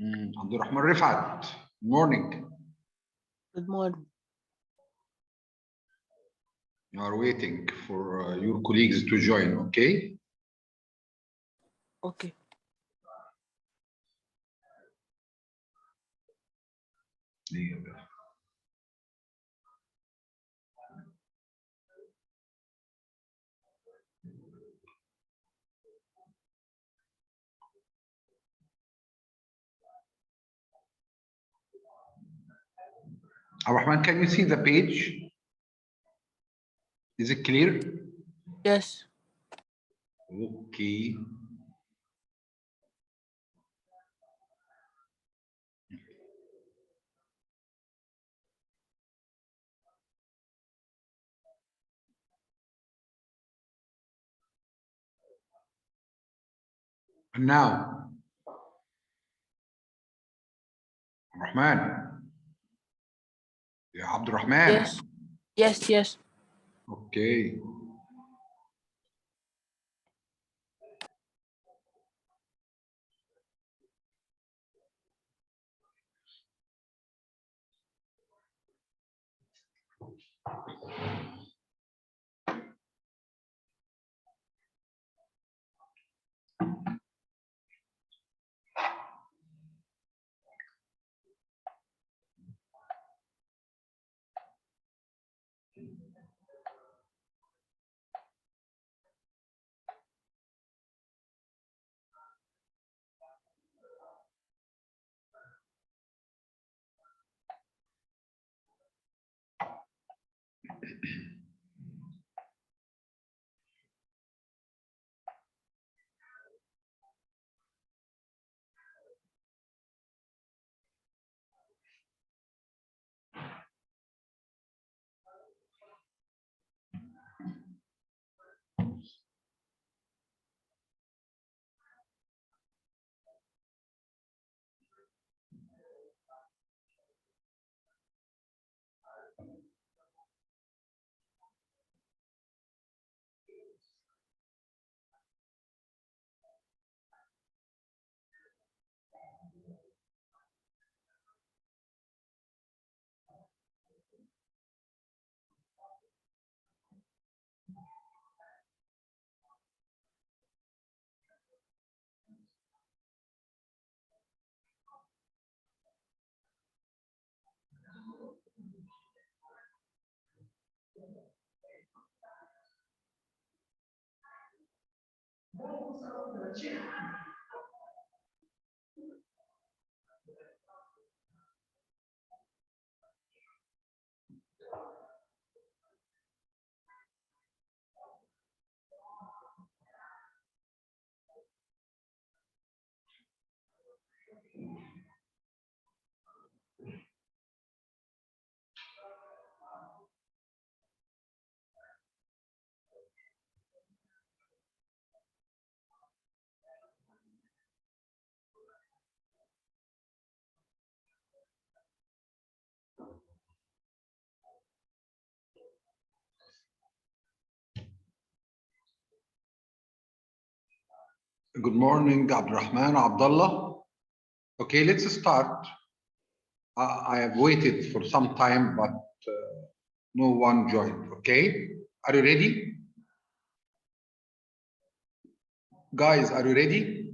Abdurrahman Rifat, morning. Good morning. You are waiting for your colleagues to join, okay? Okay. Abdurrahman, can you see the page? Is it clear? Yes. Okay. And now, Rahman. Yeah, Abdurrahman. Yes. Yes. Yes. Okay. Good morning, Abdurrahman, Abdullah. Okay, let's start. I have waited for some time, but no one joined. Okay, are you ready? Guys, are you ready?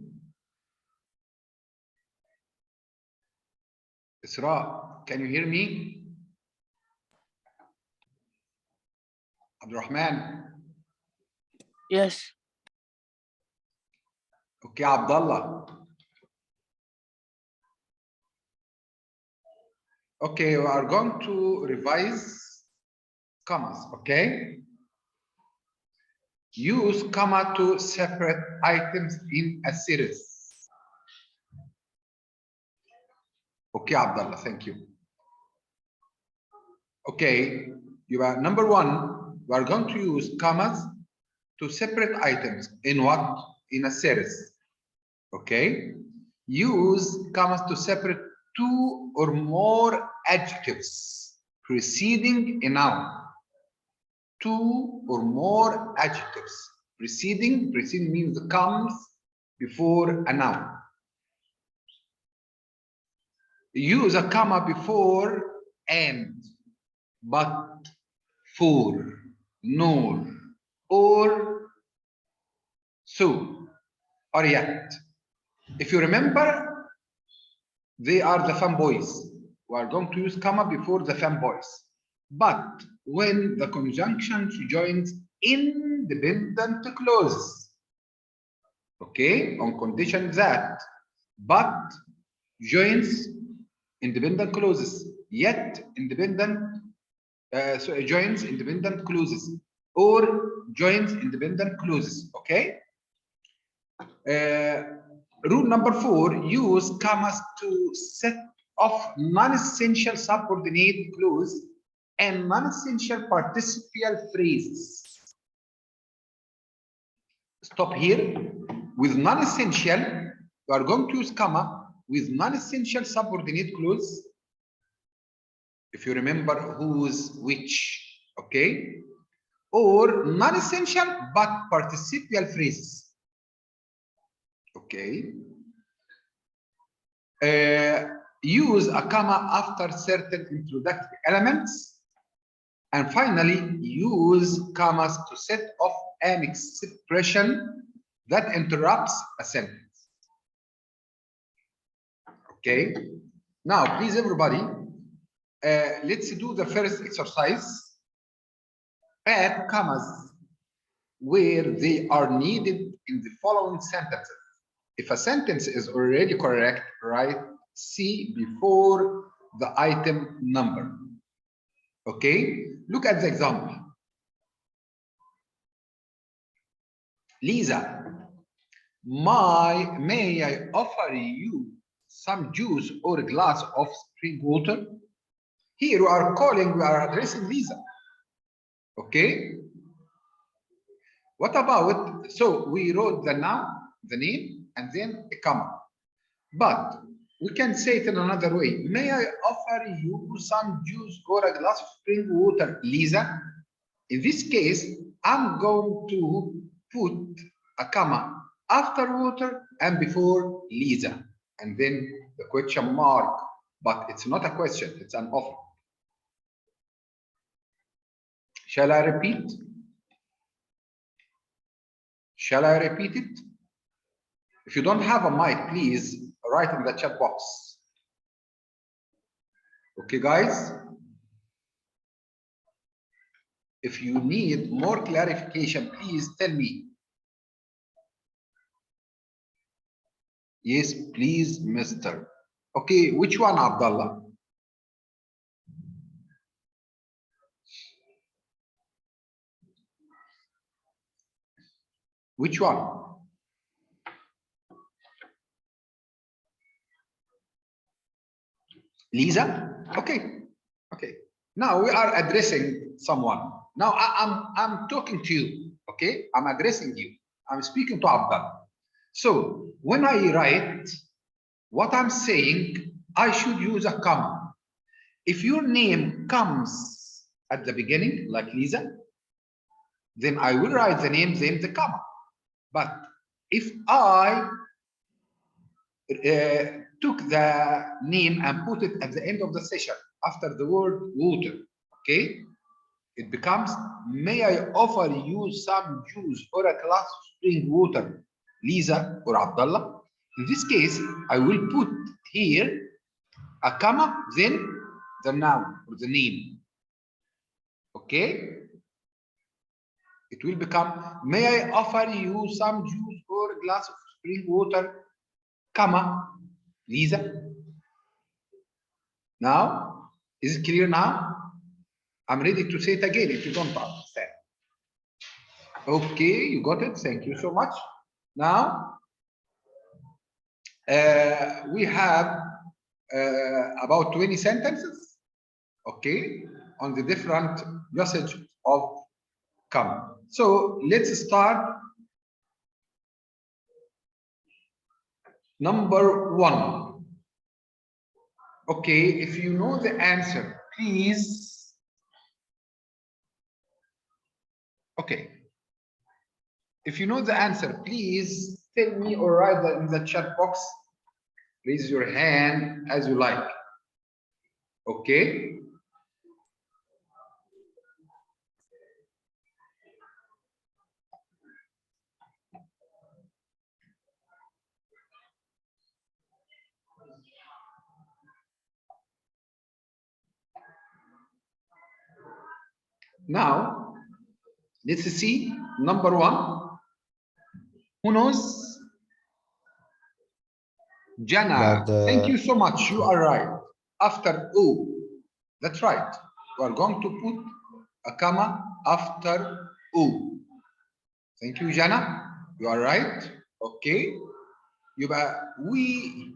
Isra, can you hear me? Abdurrahman. Yes. Okay, Abdullah. Okay, we are going to revise commas, okay? Use comma to separate items in a series. Okay, Abdullah, thank you. Okay, you are number one, we are going to use commas to separate items in what? In a series. Okay, use commas to separate two or more adjectives preceding a noun. Two or more adjectives preceding means comes before a noun. use a comma before and, but, for, nor, or, so, or yet. If you remember, they are the fanboys. We are going to use comma before the fanboys. But when the conjunction joins independent clauses, okay, on condition that but joins independent clauses, yet independent, so it joins independent clauses, or joins independent clauses, okay? Rule number 4, use commas to set off non-essential subordinate clause and non-essential participial phrases. Stop here. With non-essential, we are going to use comma with non-essential subordinate clause. If you remember whose, which, okay? Or non-essential but participial phrases. Okay. Use a comma after certain introductory elements. And finally, use commas to set off an expression that interrupts a sentence. Okay. Now, please, everybody, let's do the first exercise. Add commas where they are needed in the following sentences. If a sentence is already correct, write C before the item number. Okay, look at the example. Lisa, may I offer you some juice or a glass of spring water? Here we are calling, we are addressing Lisa. Okay. What about, so we wrote the noun, the name, and then a comma. But we can say it in another way. May I offer you some juice or a glass of spring water, Lisa? In this case, I'm going to put a comma after water and before Lisa, and then the question mark. But it's not a question, it's an offer. Shall I repeat? Shall I repeat it? If you don't have a mic, please write in the chat box. Okay, guys? If you need more clarification, please tell me. Yes, please, Mr. Okay, which one, Abdullah? Which one? Lisa? Okay. Okay. Now we are addressing someone. Now I'm talking to you. Okay. I'm addressing you. I'm speaking to Abdullah. So when I write what I'm saying, I should use a comma. If your name comes at the beginning, like Lisa, then I will write the name, then the comma. But if I took the name and put it at the end of the session after the word water, okay, it becomes, may I offer you some juice or a glass of spring water, Lisa or Abdullah? In this case, I will put here a comma, then the noun or the name. Okay? It will become, may I offer you some juice or a glass of spring water, comma, Lisa? Now, is it clear now? I'm ready to say it again if you don't understand. Okay, you got it. Thank you so much. Now, we have about 20 sentences, okay, on the different usage of comma. So let's start. Number 1. Okay, if you know the answer, please. Okay. If you know the answer, please tell me or write that in the chat box. Raise your hand as you like. Okay. Now, let's see number one. Who knows? Jana, But thank you so much. You are right. After O, that's right. We are going to put a comma after O. Thank you, Jana. You are right. Okay. We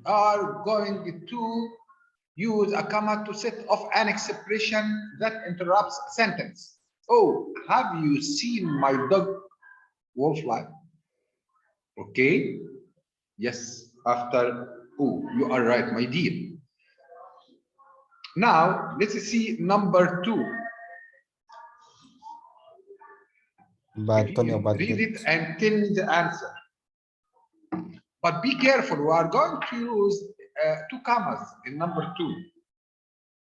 are going to use a comma to set off an expression that interrupts a sentence. Oh, have you seen my dog Wolfly? Okay. Yes, after oh, you are right, my dear. Now, let's see number two. but Tony about Read it did. and tell me the answer. But be careful, we are going to use two commas in number two.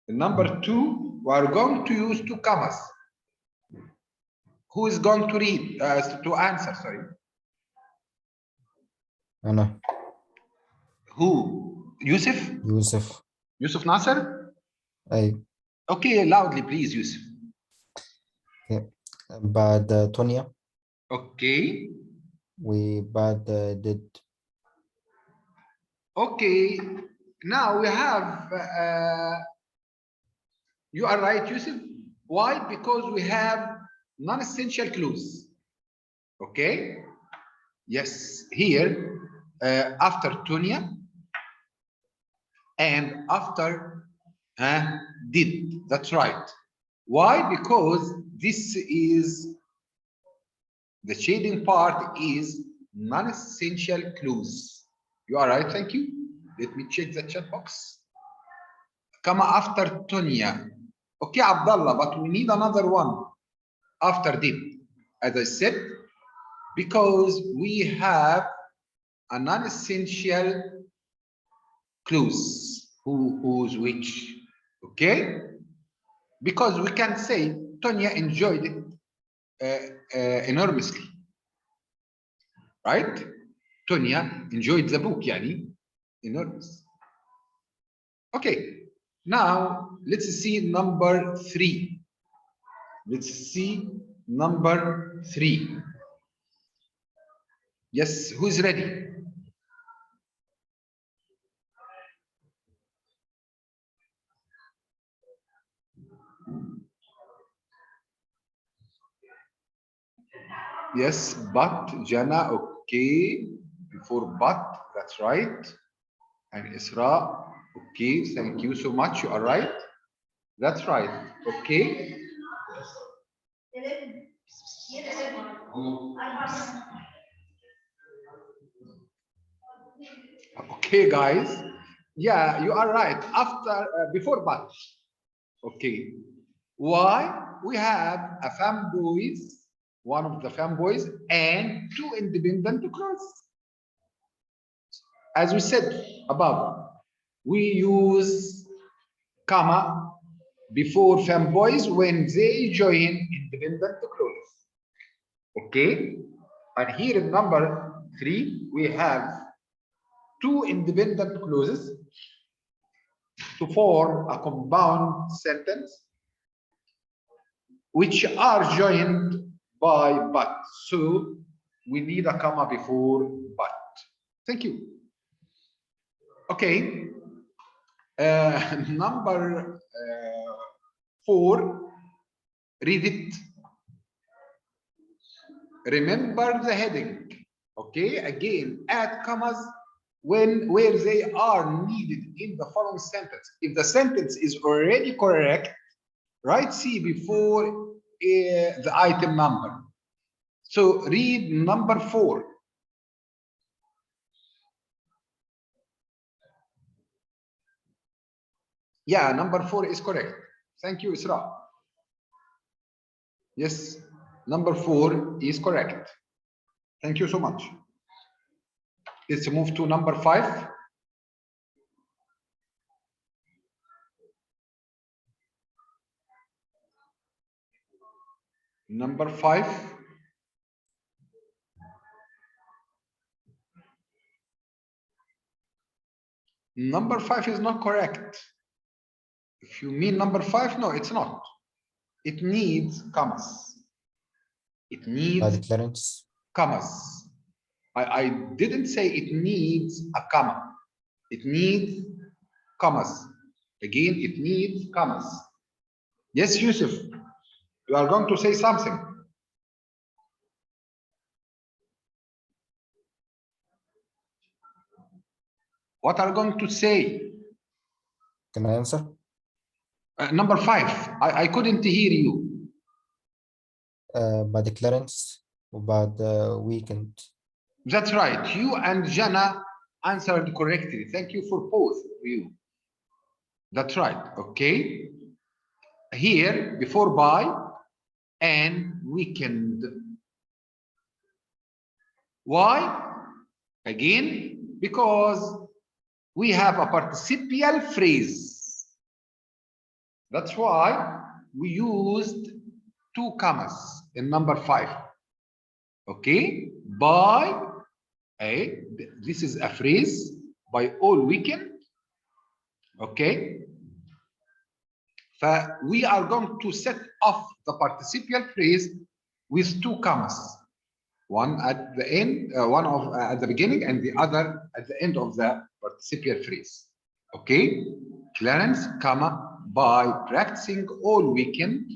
In number two, we are going to use two commas. Who is going to read, to answer, sorry? Anna, Who? Yusuf? Yusuf. Yusuf Nasser? I Okay, loudly, please, Yusuf. but Tonya, Okay. we bad did. Okay. Now we have, you are right, Yusuf. Why? Because we have non-essential clues. Okay. Yes, here, after Tonya and after did. That's right. Why? Because this is the shading part is non-essential clues. You are right. Thank you. Let me check the chat box. Come after Tonya. Okay, Abdullah, but we need another one after did. As I said, because we have a non-essential clues. Who's which? Okay? Because we can say Tonya enjoyed it enormously. Right? Tonya enjoyed the book, yani enormous. Okay. Now let's see number three. Let's see number three. Yes, who's ready? Yes, but Jana, okay. Before but, that's right. And Isra, okay, thank you so much. You are right. That's right. Okay. Okay, guys. Yeah, you are right. After, before but. Okay. Why? We have a fanboys, one of the fanboys, and two independent clothes. As we said above, we use comma before fanboys when they join independent clothes. Okay. And here in number three, we have two independent clauses to form a compound sentence which are joined by but. So we need a comma before but. Thank you. Okay. Number four, read it. Remember the heading. Okay, again, add commas where they are needed in the following sentence. If the sentence is already correct, write C before the item number. So read number four. Yeah, number four is correct. Thank you, Isra. Yes, number four is correct. Thank you so much. Let's move to number five. Number 5. Number 5 is not correct. If you mean number 5, no, it's not. It needs commas. It Bad needs Clarence. commas. I didn't say it needs a comma. It needs commas. Again, it needs commas. Yes, Yusuf, you are going to say something. What are you going to say? Can I answer? Number 5, I couldn't hear you. بعد Clarence وبعد weekend. That's right. You and Jana answered correctly. Thank you for both of you. That's right. Okay. Here, before by and weekend. Why? Again, because we have a participial phrase. That's why we used 2 commas in number 5. Okay. By, this is a phrase, by all weekend. Okay. We are going to set off the participial phrase with 2 commas. One at the end, one of at the beginning, and the other at the end of the participial phrase. Okay. Clarence, comma, by practicing all weekend,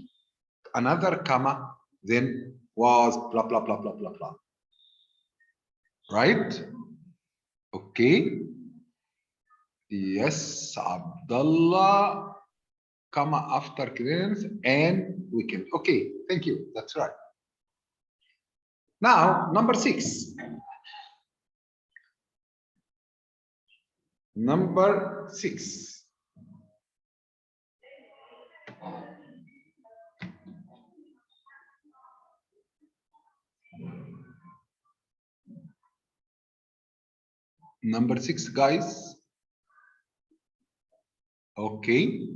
another comma, then was blah blah blah blah blah blah. Right? Okay. Yes, Abdullah, comma after Clarence and weekend. Okay, thank you. That's right. Now, number 6. Number 6. Number 6, guys. Okay.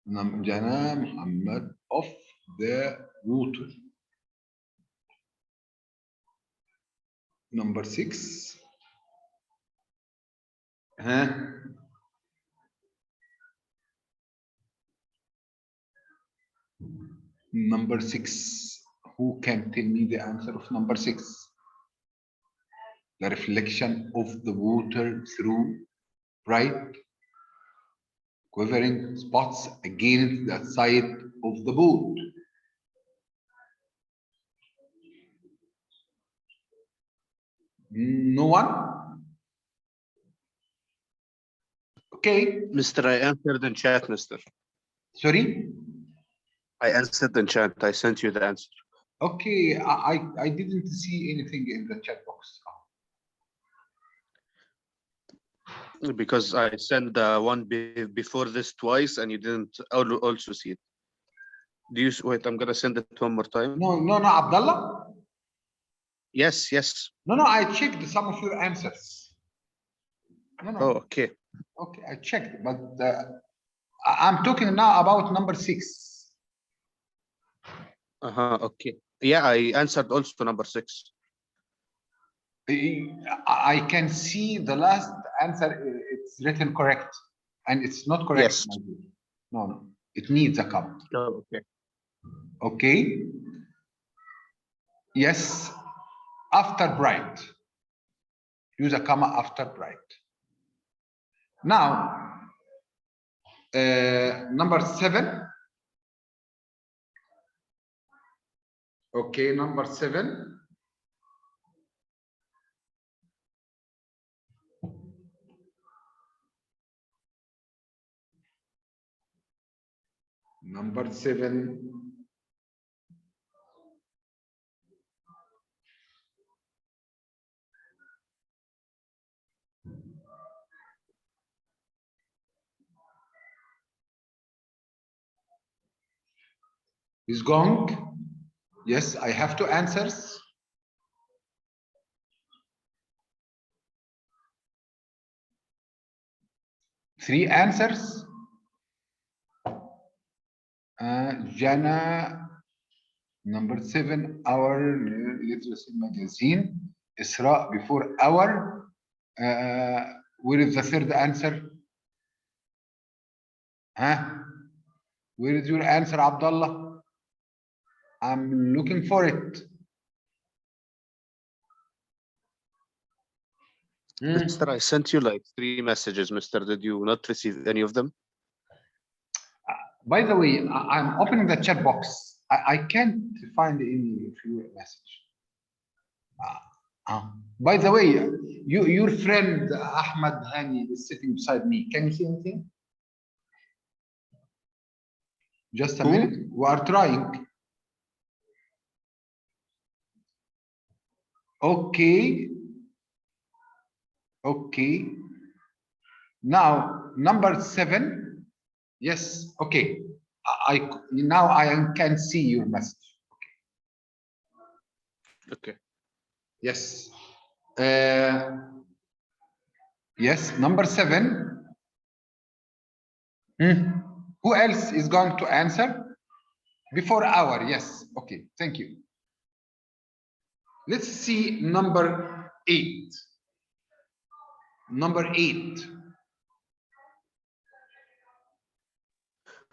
Jana Muhammad of the water. Number 6. Number 6. Who can tell me the answer of number 6? The reflection of the water through bright quivering spots against the side of the boat. No one? Okay. Mister, I answered in chat, Mister. Sorry? I answered in chat. I sent you the answer. Okay, I didn't see anything in the chat box. Because I sent the one before this twice and you didn't also see it. Do you wait? I'm gonna send it one more time. No, Abdullah? Yes, yes. No, I checked some of your answers. No. Oh, okay. Okay, I checked, but I'm talking now about number 6. Okay. Yeah, I answered also number 6. I can see the last answer, it's written correct, and it's not correct. Yes. No, it needs a comma. Oh, okay. Okay. Yes, after bright. Use a comma after bright. Now, number 7. Okay, number 7. Number 7. Is gone. Yes, I have 2 answers. Three answers. Jana, number 7, our literacy magazine. Isra, before our. Where is the third answer? Huh? Where is your answer, Abdullah? I'm looking for it. Mister, I sent you like 3 messages, Mister. Did you not receive any of them? By the way, I'm opening the chat box. I can't find any of your message. By the way, your friend Ahmad Hani is sitting beside me. Can you see anything? Just a Who? minute. We are trying. Okay. Okay. Now, number 7. Yes. Okay. Now I can see your message. Okay. Yes. Yes. Number 7. Who else is going to answer? Before hour. Yes. Okay. Thank you. Let's see number 8. Number 8.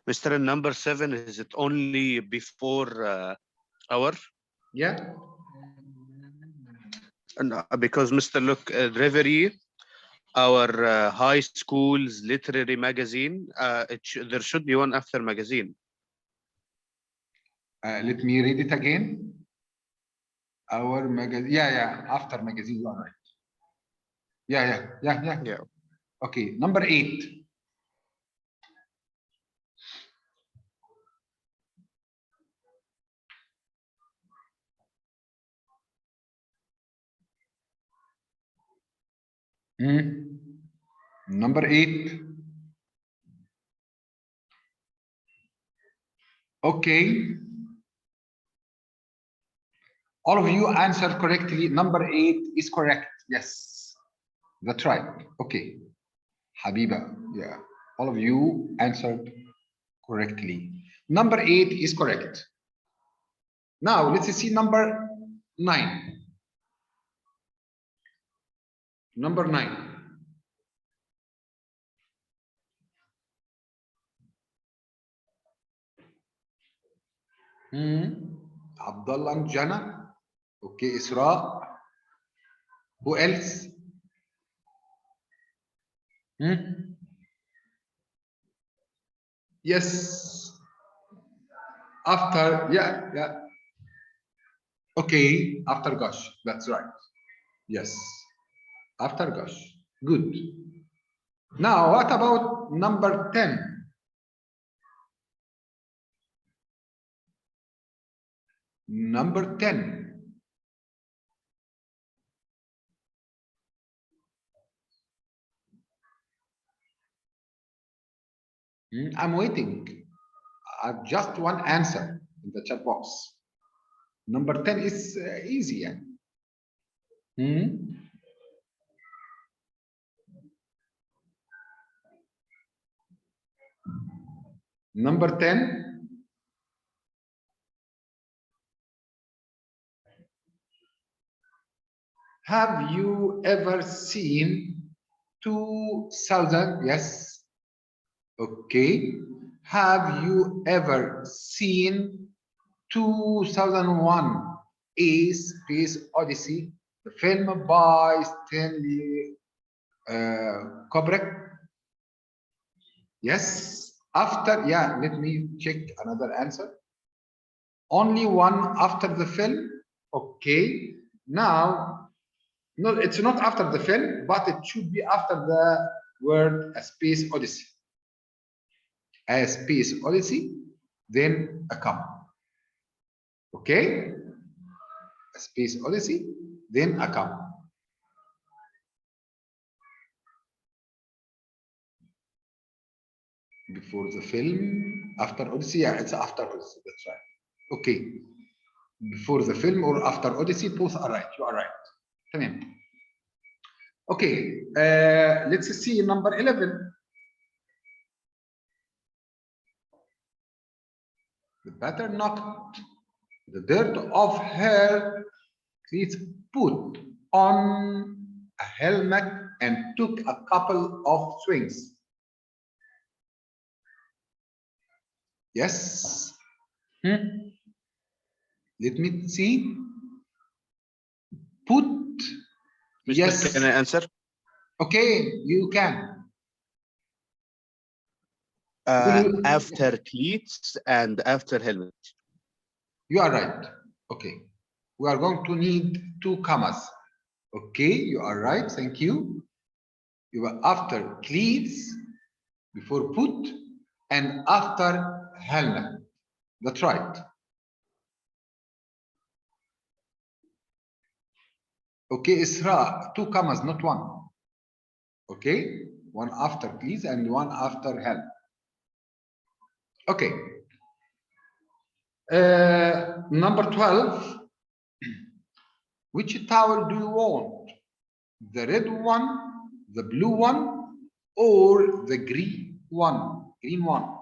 Mister, in number 7, is it only before hour? Yeah. And because Mister, look, Reverie, our high school's literary magazine, there should be one after magazine. Let me read it again. Our magazine. Yeah. After magazine. You are right. Yeah. Okay. Number 8. Number 8. Okay. All of you answered correctly. Number 8 is correct. Yes. That's right. Okay. Habiba. Yeah. All of you answered correctly. Number 8 is correct. Now let's see number 9. Number 9. Abdullah and Jana. Okay, Isra. Who else? Yes. After, yeah. Okay, after Gosh. That's right. Yes. After Gosh. Good. Now, what about number 10? Number 10. I'm waiting. I've just one answer in the chat box. Number 10 is easy. Number 10. Have you ever seen 2000? Yes. Okay. Have you ever seen 2001 A Space Odyssey, the film by Stanley Kubrick? Yes. After, yeah, let me check another answer. Only one after the film. Okay. Now, no, it's not after the film, but it should be after the word A Space Odyssey. A Space Odyssey, then a comma. Okay? A Space Odyssey, then a comma. Before the film, after Odyssey, yeah, it's after Odyssey, that's right. Okay. Before the film or after Odyssey, both are right. You are right. Tamam. Okay, let's see number 11. The batter knocked the dirt off her cleats, put on a helmet, and took a couple of swings. Yes. Let me see. Put. Mr. Yes. Can I answer? Okay, you can. After cleats and after helmet. You are right. Okay. We are going to need 2 commas. Okay, you are right. Thank you. You are after cleats, before put, and after helmet. That's right. Okay, Isra, 2 commas, not 1. Okay, 1 after cleats and 1 after helmet. Okay. Number 12. Which towel do you want? The red one, the blue one, or the green one? Green one.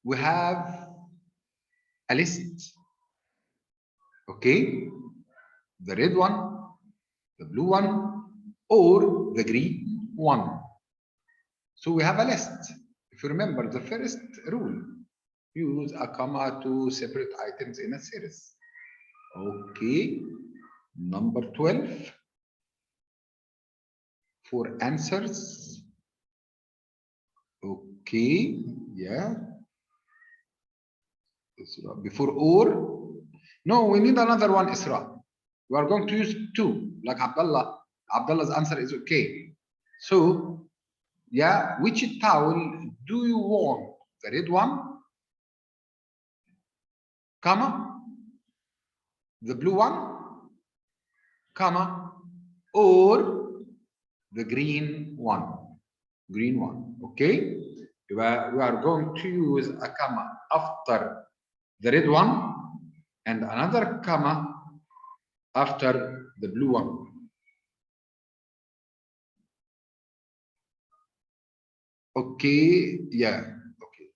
We have a list. Okay, the red one, the blue one, or the green one. So we have a list. If you remember the first rule, use a comma to separate items in a series. Okay, number 12 for answers. Okay, yeah. Isra. Before or? No, we need another one, Isra. We are going to use 2, like Abdullah. Abdullah's answer is okay. So, yeah, which towel do you want? The red one, comma, the blue one, comma, or the green one? Green one, okay? We are going to use a comma after the red one and another comma after the blue one. Okay, yeah, okay.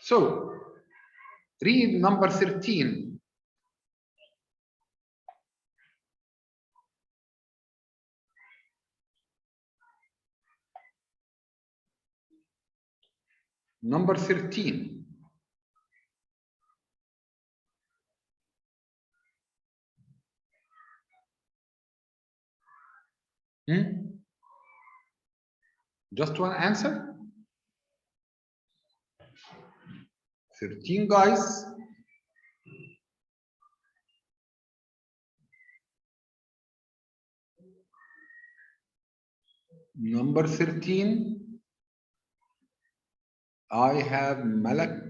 So, read number 13. Number 13. Just one answer? 13, guys. Number 13. I have Malak.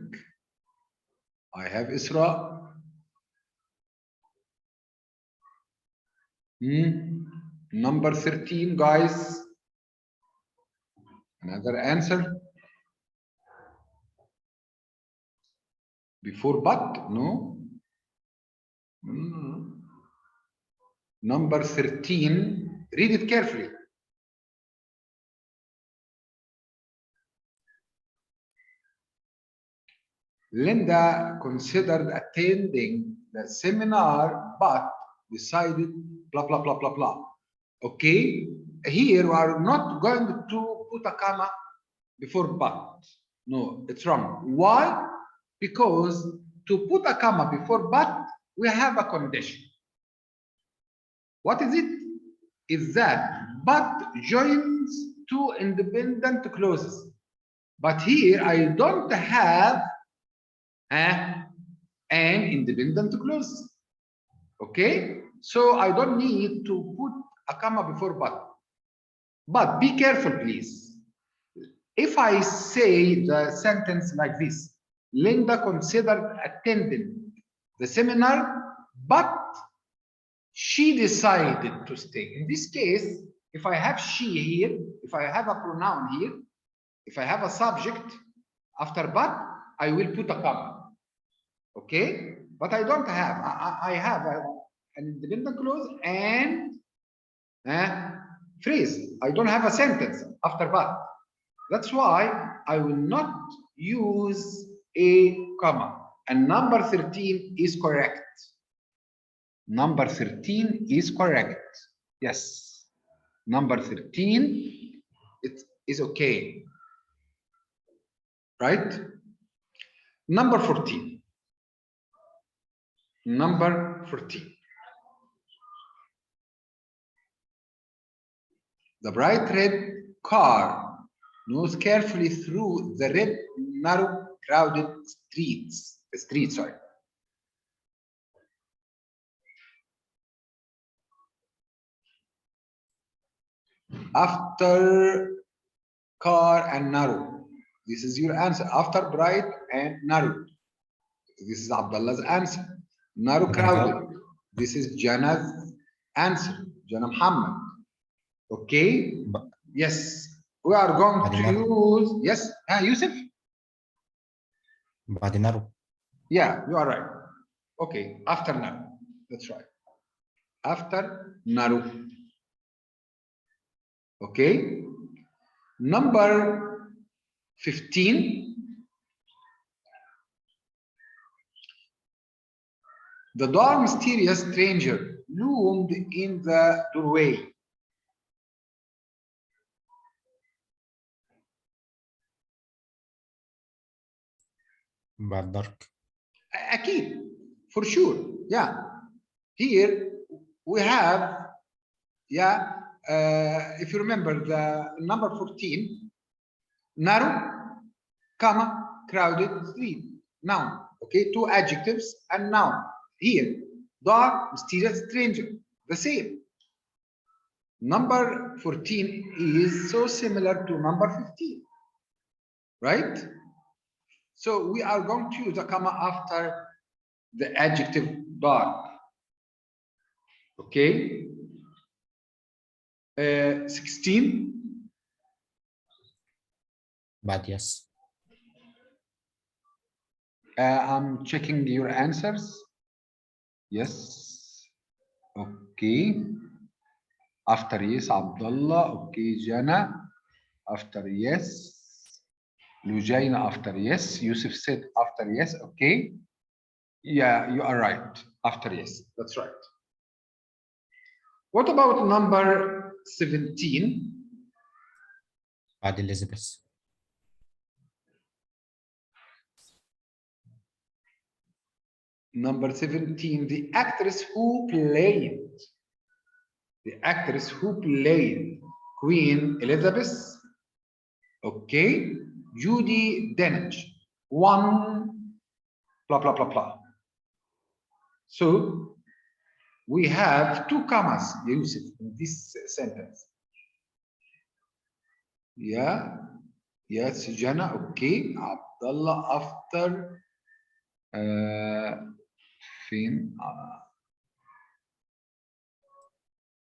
I have Isra. Number 13, guys. Another answer. Before but? No. Number 13. Read it carefully. Linda considered attending the seminar but decided blah, blah, blah, blah, blah. Okay, here we are not going to put a comma before but. No, it's wrong. Why? Because to put a comma before but, we have a condition. What is it? Is that but joins 2 independent clauses. But here I don't have an independent clause. Okay, so I don't need to put a comma before but. But be careful, please. If I say the sentence like this, Linda considered attending the seminar, but she decided to stay. In this case, if I have she here, if I have a pronoun here, if I have a subject after but, I will put a comma. Okay, but I don't have. I have an independent clause and phrase. I don't have a sentence after but. That's why I will not use a comma. And number 13 is correct. Number 13 is correct. Yes. Number 13, it is okay. Right? Number 14. Number 14. The bright red car moves carefully through the red, narrow, crowded streets. Sorry. After car and narrow. This is your answer. After bright and narrow. This is Abdullah's answer. Narrow, crowded. This is Jana's answer. Jana Muhammad. Okay. But Yes. We are going to use. Yes. Yusuf. بعد narrow. Yeah, you are right. Okay, after narrow. That's right. After narrow. Okay. Number 15. The dark, mysterious stranger loomed in the doorway. بعد dark. Akid, for sure. Yeah. Here we have, yeah, if you remember the number 14, narrow, comma, crowded street. Noun. Okay, two adjectives and noun. Here, dark, mysterious, stranger. The same. Number 14 is so similar to number 15. Right? So we are going to use a comma after the adjective dark. Okay. 16. بعد yes. I'm checking your answers. Yes. Okay. After yes, Abdullah. Okay, Jana. After yes. Lujaina after yes. Yusuf said after yes. Okay. Yeah, you are right. After yes. That's right. What about number 17? بعد Elizabeth. Number 17, the actress who played Queen Elizabeth. Okay. Judy Dench. One, blah, blah, blah, blah. So we have two commas, Yusuf, in this sentence. Yeah. Yes, Jana. Okay. Abdullah after Fin. بعد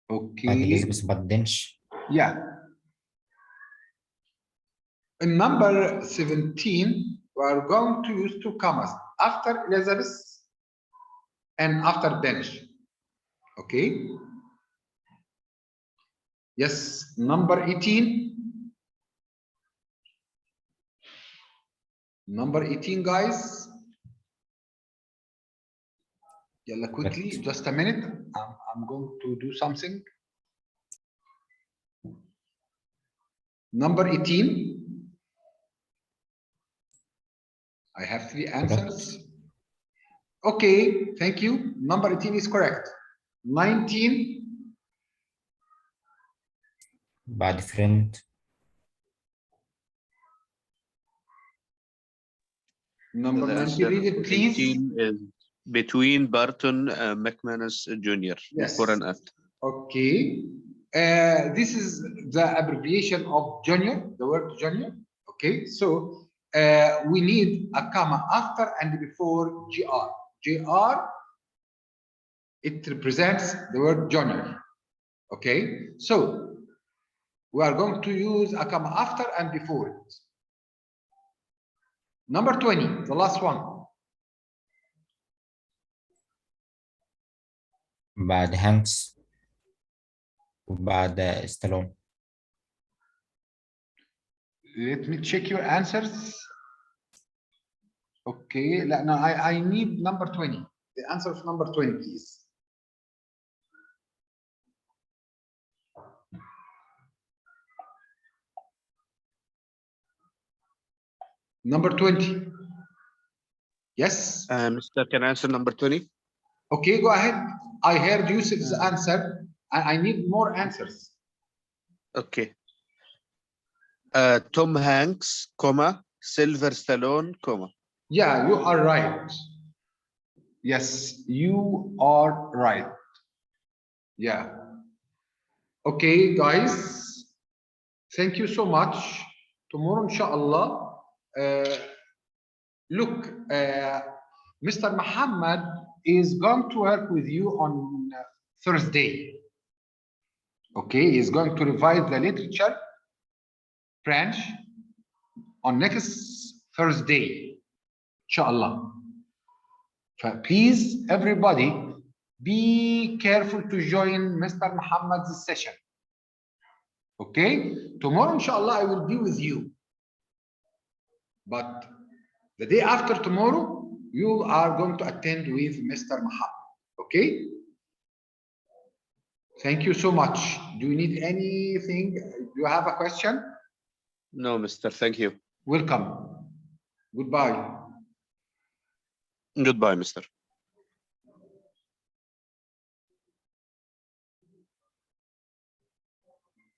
Okay. Elizabeth بعد Dench. Yeah. In number 17, we are going to use two commas after Elizabeth and after Danish. Okay. Yes. Number 18. Number 18, guys. Yalla, quickly, just a minute. I'm going to do something. Number 18. I have three answers. Okay, thank you. Number 18 is correct. 19. بعد friend. Number The 19, answer read it, for please. 18 is between Barton McManus Jr. Yes. Before and after. Okay. This is the abbreviation of junior, the word junior. Okay, so we need a comma after and before GR. GR, it represents the word junior. Okay, so we are going to use a comma after and before it. Number 20, the last one. بعد Hanks. وبعد ستالون. Let me check your answers. Okay, لا, no, I need number 20. The answer is number 20, please. Number 20. Yes. Mr. Can I answer number 20? Okay, go ahead. I heard Yusuf's answer. I need more answers. Okay. Tom Hanks, comma, Sylvester Stallone, comma. Yeah, you are right. Yes, you are right. Yeah. Okay, guys. Thank you so much. Tomorrow, inshallah. Look, Mr. Muhammad is going to work with you on Thursday. Okay, he's going to revise the literature branch on next Thursday, inshallah. Please, everybody, be careful to join Mr. Muhammad's session. Okay, tomorrow, inshallah, I will be with you. But the day after tomorrow, you are going to attend with Mr. Muhammad. Okay? Thank you so much. Do you need anything? Do you have a question? No, Mr. Thank you. Welcome. Goodbye. Goodbye, Mr.